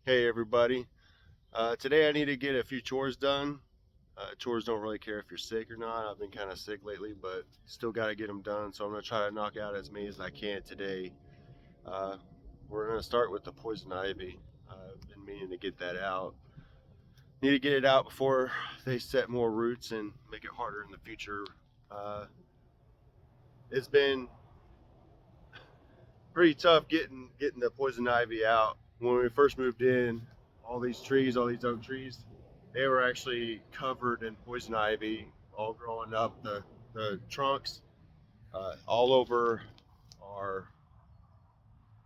Hey everybody. Today I need to get a few chores done. Chores don't really care if you're sick or not. I've been kind of sick lately, but still got to get them done. So I'm going to try to knock out as many as I can today. Uh, we're going to start with the poison ivy. I've been meaning to get that out. Need to get it out before they set more roots and make it harder in the future. Uh, it's been pretty tough getting the poison ivy out. When we first moved in, all these oak trees, they were actually covered in poison ivy, all growing up the trunks, all over our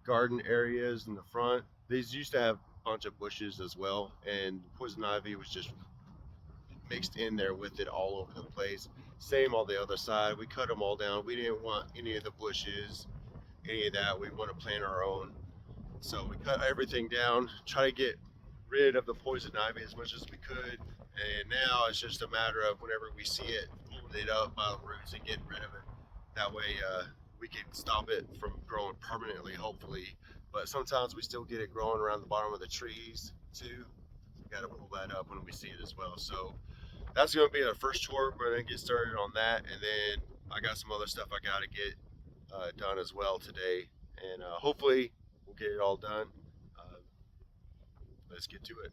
garden areas in the front. These used to have a bunch of bushes as well, and poison ivy was just mixed in there with it all over the place. Same on the other side. We cut them all down. We didn't want any of the bushes, any of that. We want to plant our own. So we cut everything down, try to get rid of the poison ivy as much as we could. And now it's just a matter of whenever we see it, pulling it up by the roots and getting rid of it. That way we can stop it from growing permanently, hopefully. But sometimes we still get it growing around the bottom of the trees too. We got to pull that up when we see it as well. So that's going to be our first chore. We're going to get started on that. And then I got some other stuff I got to get done as well today. And hopefully we'll get it all done. Uh, let's get to it.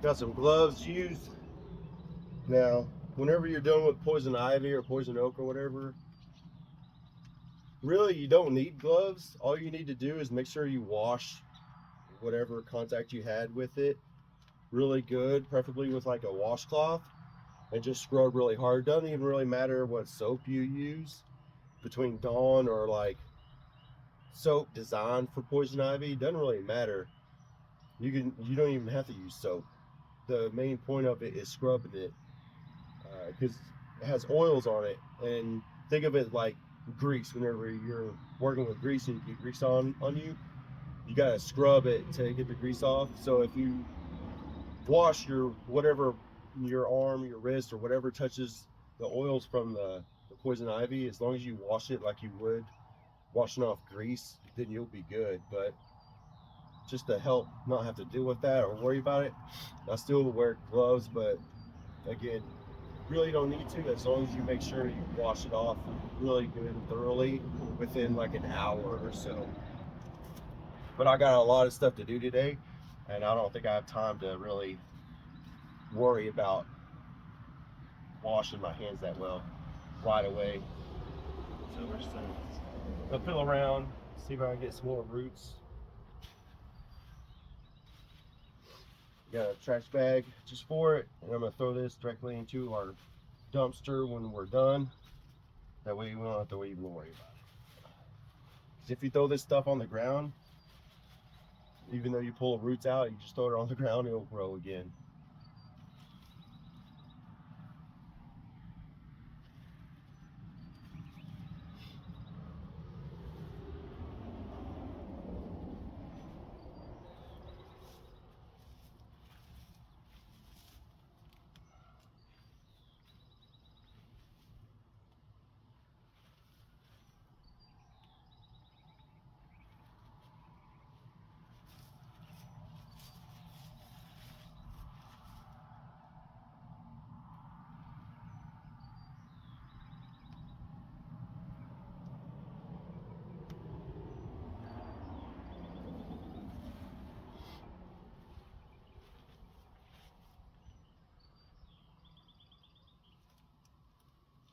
Got some gloves used. Now, whenever you're dealing with poison ivy or poison oak or whatever, really you don't need gloves. All you need to do is make sure you wash whatever contact you had with it really good, preferably with like a washcloth, and just scrub really hard. Doesn't even really matter what soap you use between Dawn or like soap designed for poison ivy. Doesn't really matter. You don't even have to use soap. The main point of it is scrubbing it because it has oils on it. And think of it like grease. Whenever you're working with grease and you get grease on you, you gotta scrub it to get the grease off. So if you wash your whatever, your arm, your wrist, or whatever touches the oils from the poison ivy, as long as you wash it like you would washing off grease, then you'll be good. But just to help not have to deal with that or worry about it, I still wear gloves, but again, really don't need to as long as you make sure you wash it off really good and thoroughly within like an hour or so. But I got a lot of stuff to do today, and I don't think I have time to really worry about washing my hands that well right away. So we're just gonna feel around, see if I can get some more roots. Got a trash bag just for it, and I'm gonna throw this directly into our dumpster when we're done. That way we don't have to even worry about it. Because if you throw this stuff on the ground, even though you pull the roots out, you just throw it on the ground, it'll grow again.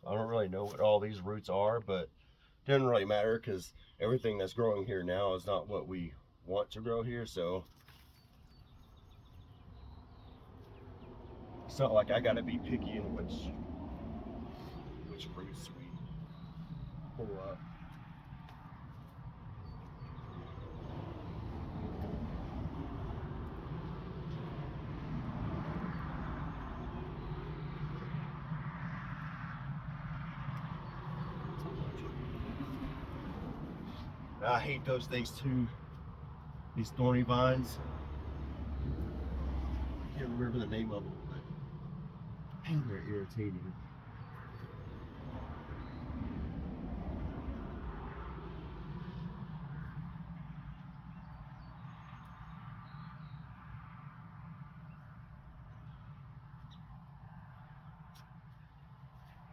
I don't really know what all these roots are, but it doesn't really matter because everything that's growing here now is not what we want to grow here. So it's not like I gotta be picky in which roots we pull up. I hate those things too. These thorny vines. I can't remember the name of them, but they're irritating.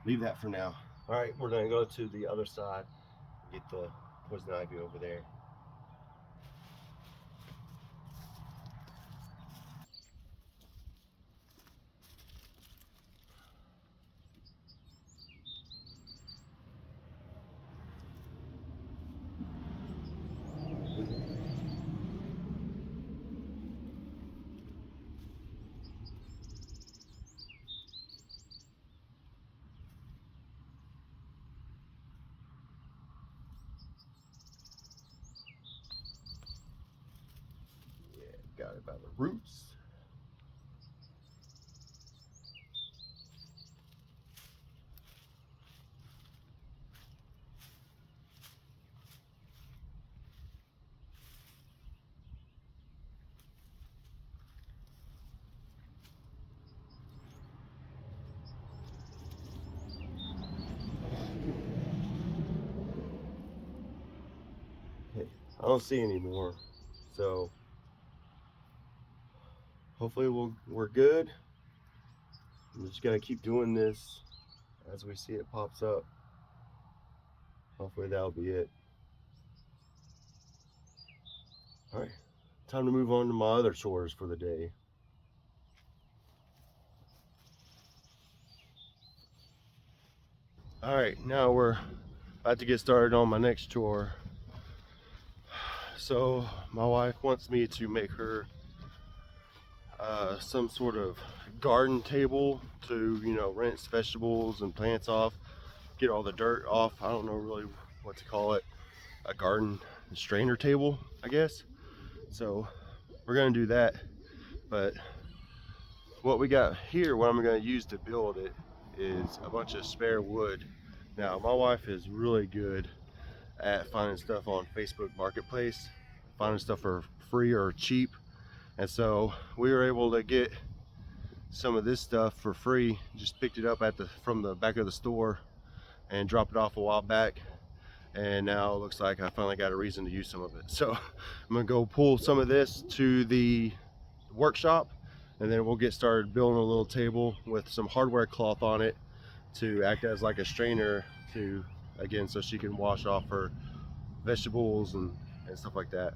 leave that for now. All right, we're gonna go to the other side, get the poison ivy over there. Got it by the roots. Okay, I don't see any more, so hopefully we're good. I'm just gonna keep doing this as we see it pops up. Hopefully that'll be it. All right, time to move on to my other chores for the day. All right, now we're about to get started on my next chore. So my wife wants me to make her some sort of garden table to, you know, rinse vegetables and plants off, get all the dirt off. I don't know really what to call it, a garden strainer table, I guess. So we're gonna do that, but what we got here, what I'm gonna use to build it, is a bunch of spare wood. Now my wife is really good at finding stuff on Facebook Marketplace, finding stuff for free or cheap, and so we were able to get some of this stuff for free. Just picked it up from the back of the store and dropped it off a while back, and now it looks like I finally got a reason to use some of it. So I'm gonna go pull some of this to the workshop, and then we'll get started building a little table with some hardware cloth on it to act as like a strainer to, again, so she can wash off her vegetables and stuff like that.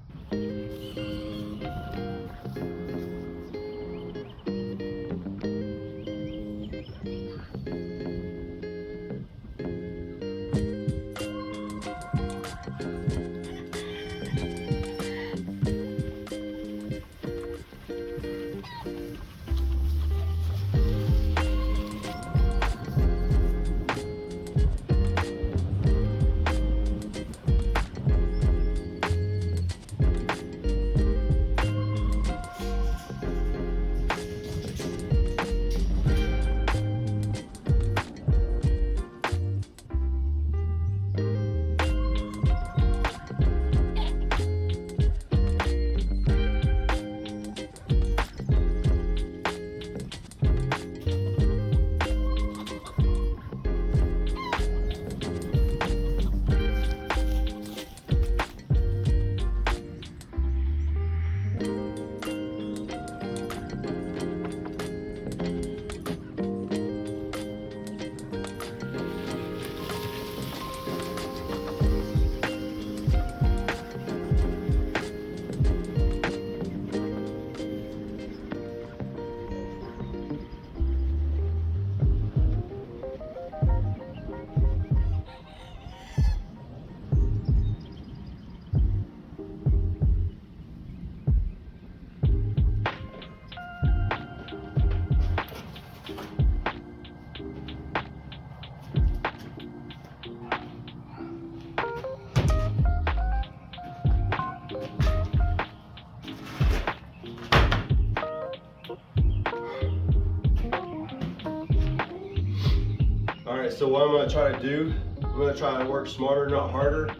Alright, so what I'm going to try to do, I'm going to try to work smarter, not harder.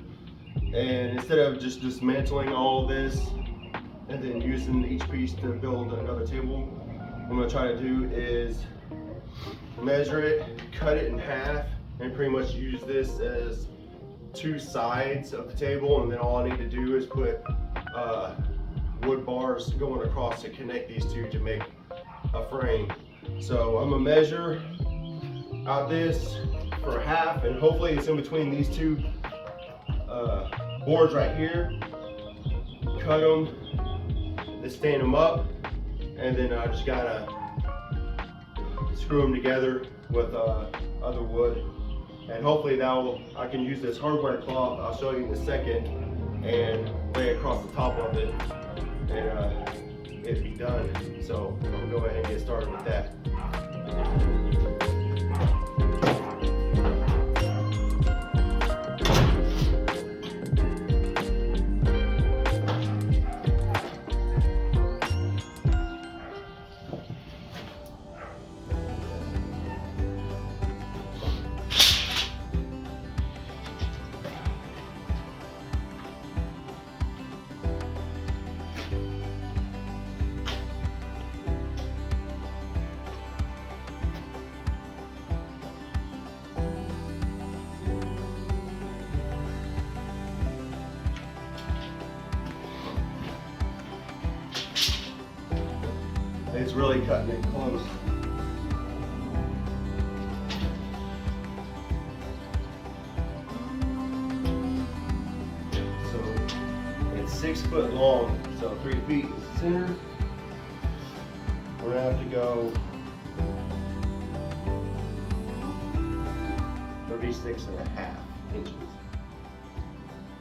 And instead of just dismantling all this and then using each piece to build another table, what I'm going to try to do is measure it, cut it in half, and pretty much use this as two sides of the table. And then all I need to do is put wood bars going across to connect these two to make a frame. So I'm going to measure out this for half, and hopefully it's in between these two boards right here. Cut them, then stand them up, and then I just gotta screw them together with other wood, and hopefully I can use this hardware cloth, I'll show you in a second, and lay across the top of it, and it'll be done. So I'm gonna go ahead and get started with that. It's really cutting it close. So it's 6 foot long, so 3 feet is the center. We're gonna have to go 36.5 inches.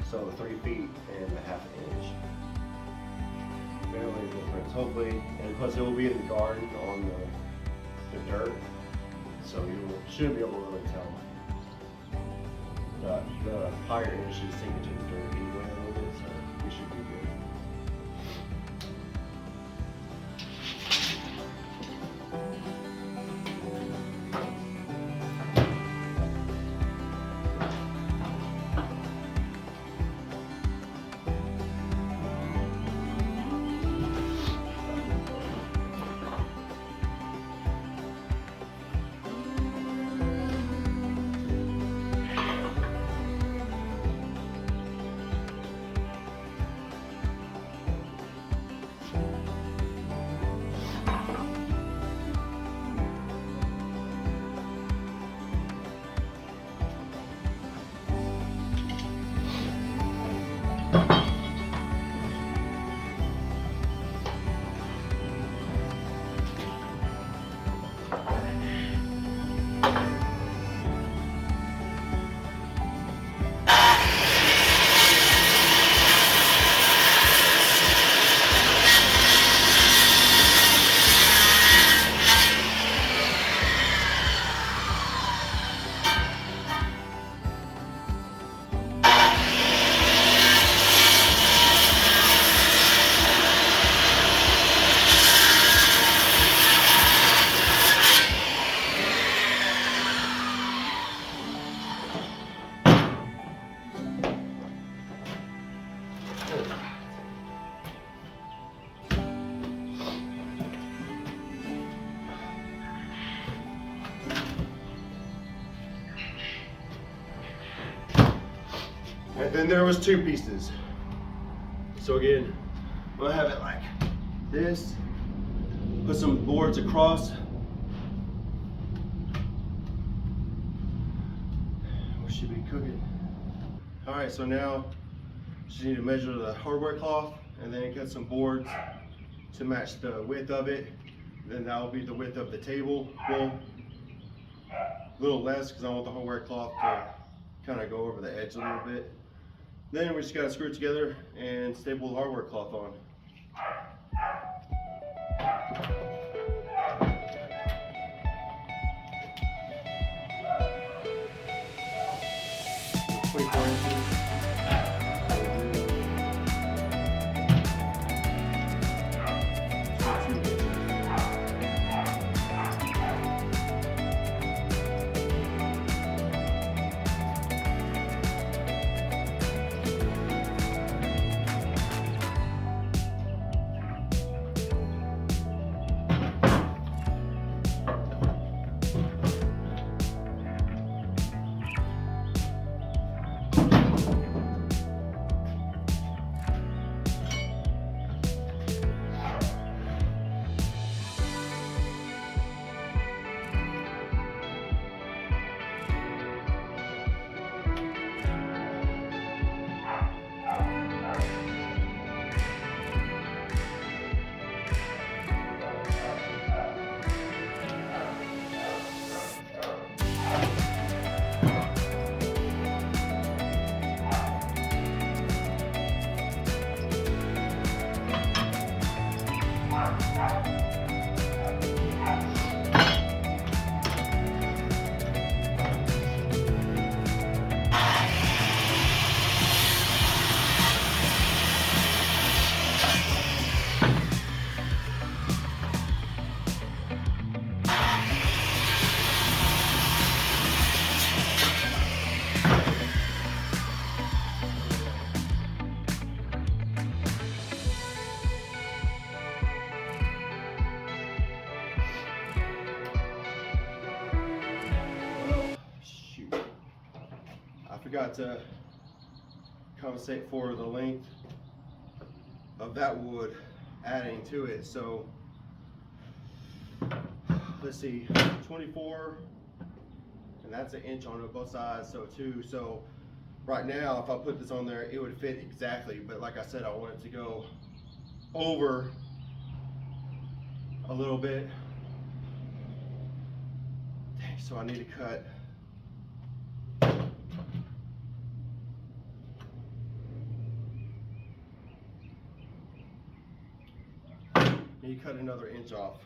So 3 feet and a half inch. Barely difference, hopefully, and plus it will be in the garden on the dirt, so you should be able to really tell. The higher inches take it to the dirt anyway a little bit, so we should be good. And then there was 2 pieces. So again, we'll have it like this. Put some boards across. We should be cooking. All right, so now just need to measure the hardware cloth and then cut some boards to match the width of it. Then that'll be the width of the table. Well, a little less because I want the hardware cloth to kind of go over the edge a little bit. Then we just gotta screw it together and staple the hardware cloth on. got to compensate for the length of that wood adding to it. So let's see, 24, and that's 1 inch on both sides, so 2. So right now, if I put this on there, it would fit exactly, but like I said, I want it to go over a little bit. So I need to cut another inch off.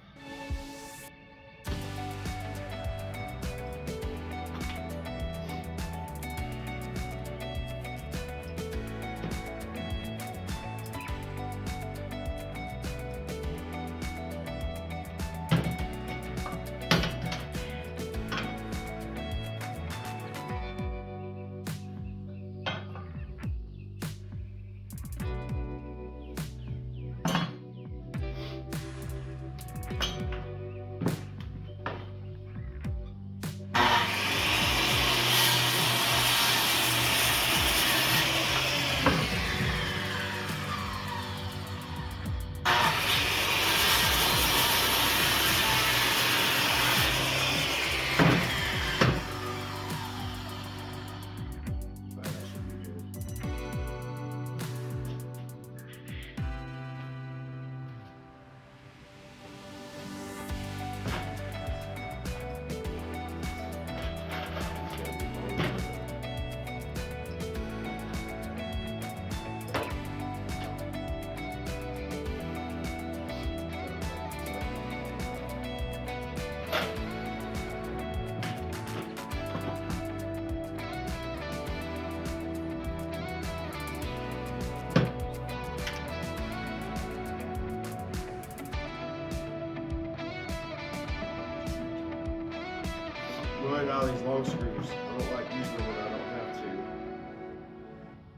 Running out of these long screws. I don't like using them when I don't have to.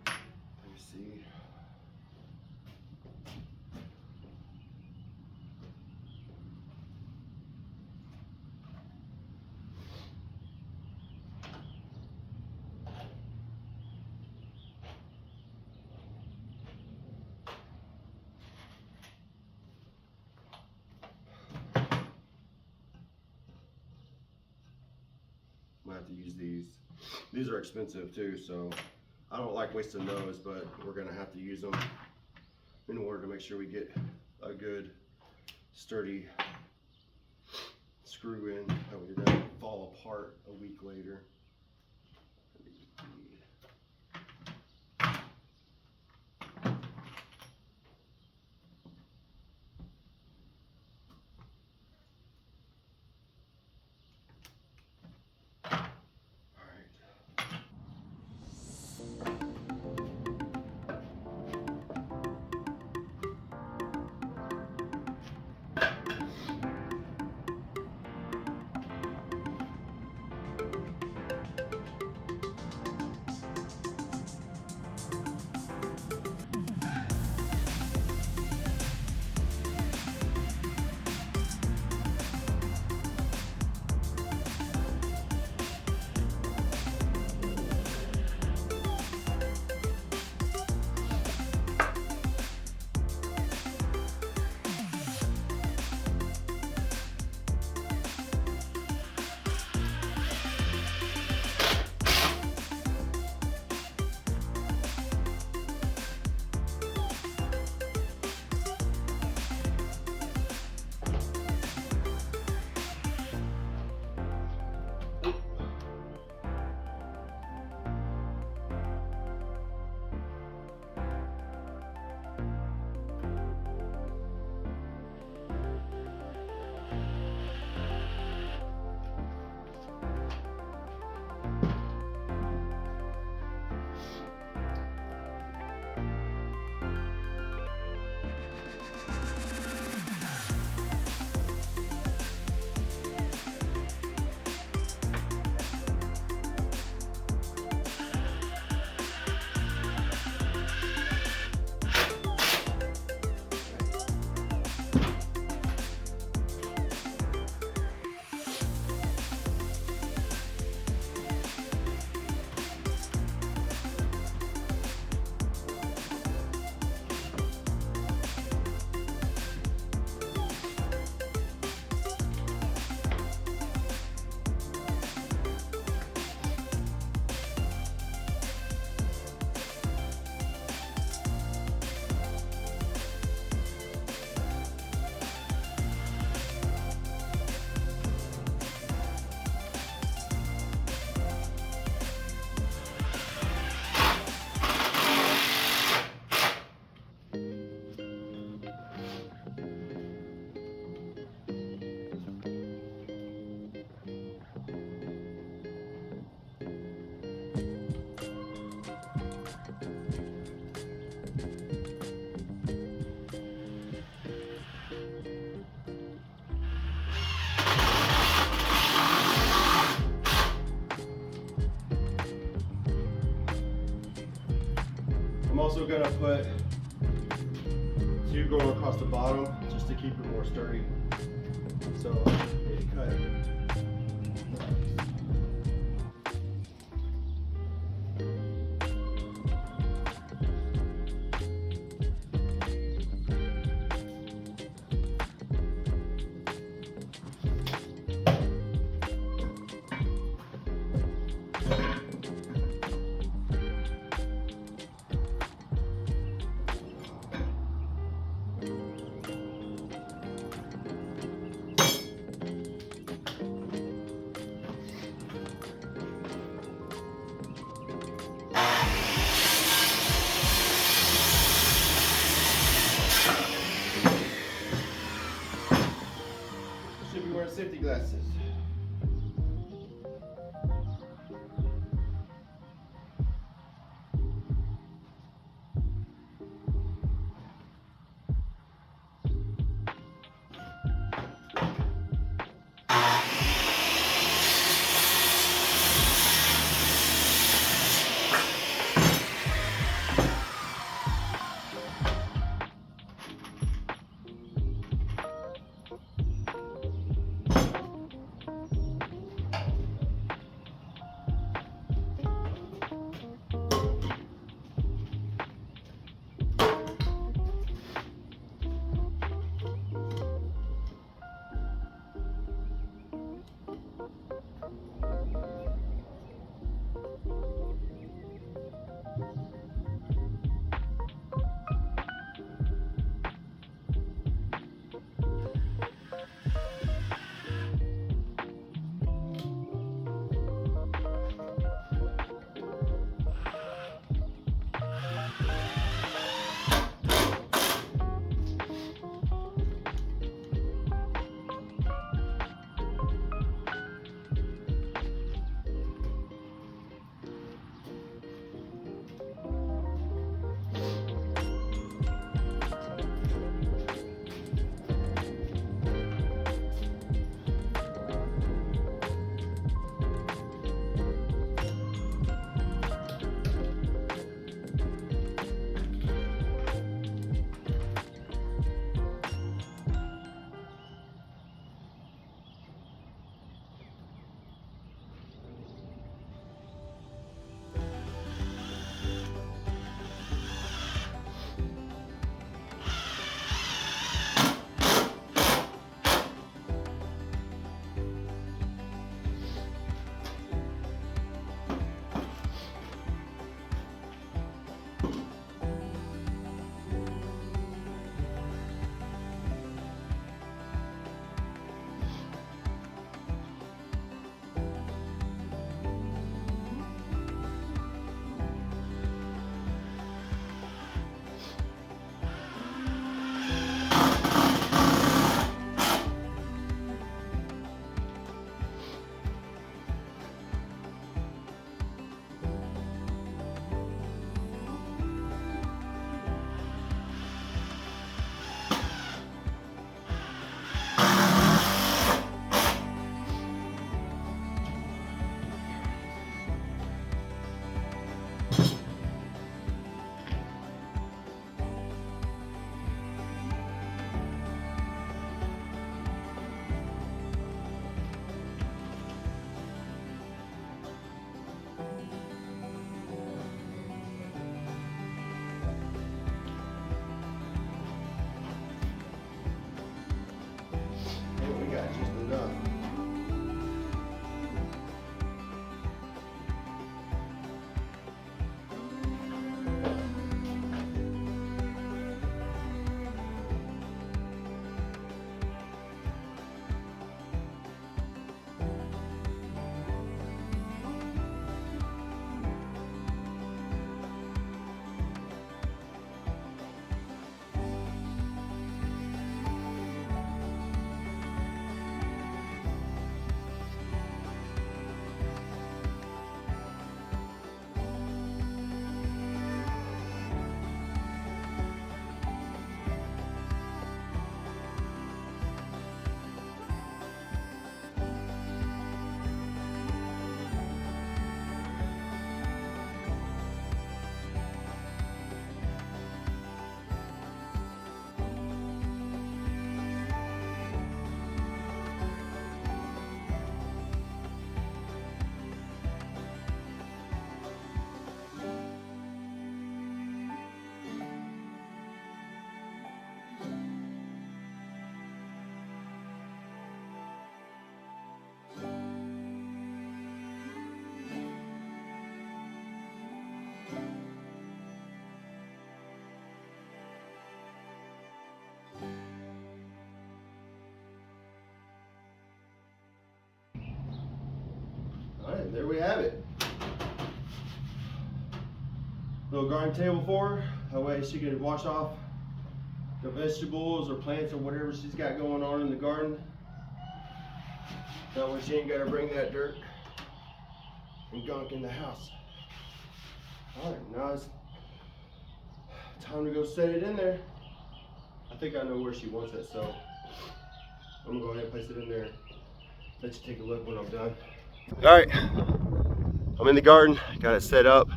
Let me see. I have to use these. These are expensive too, so I don't like wasting those, but we're gonna have to use them in order to make sure we get a good sturdy screw in that we don't fall apart a week later. I'm also gonna put 2 going across the bottom just to keep it more sturdy. So I need to cut it. Should be wearing safety glasses. And there we have it. Little garden table for her. That way she can wash off the vegetables or plants or whatever she's got going on in the garden. That way she ain't got to bring that dirt and gunk in the house. Alright, now it's time to go set it in there. I think I know where she wants it, so I'm gonna go ahead and place it in there. Let you take a look when I'm done. Alright, I'm in the garden, got it set up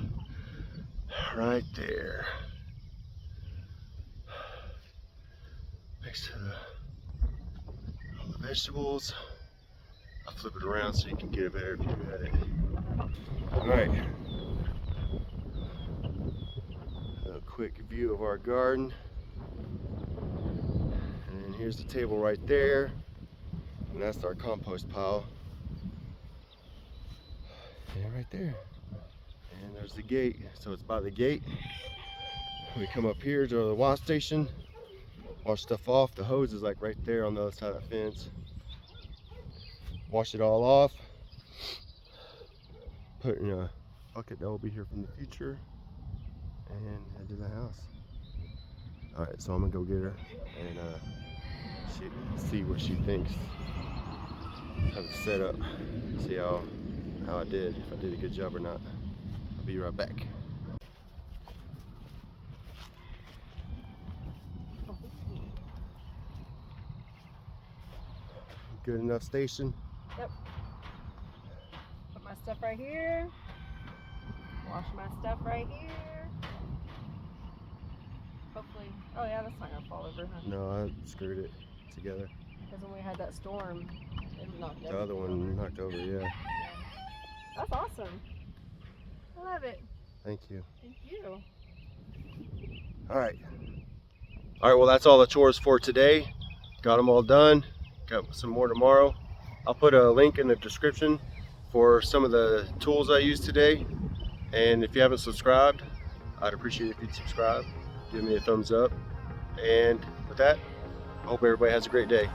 right there. Next to all the vegetables. I'll flip it around so you can get a better view at it. Alright. A quick view of our garden. And then here's the table right there. And that's our compost pile. And right there. And there's the gate. So it's by the gate. We come up here to the wash station. Wash stuff off. The hose is like right there on the other side of the fence. Wash it all off. Put in a bucket that will be here from the future. And head to the house. Alright, so I'm gonna go get her and see what she thinks. Have it set up. See how I did, if I did a good job or not. I'll be right back. Good enough station? Yep. Put my stuff right here. Wash my stuff right here. Hopefully, oh yeah, that's not gonna fall over, huh? No, I screwed it together. Because when we had that storm, it knocked The other one knocked over, yeah. That's awesome. I love it. Thank you. Thank you. Alright. Alright, well that's all the chores for today. Got them all done. Got some more tomorrow. I'll put a link in the description for some of the tools I used today. And if you haven't subscribed, I'd appreciate it if you'd subscribe. Give me a thumbs up. And with that, I hope everybody has a great day.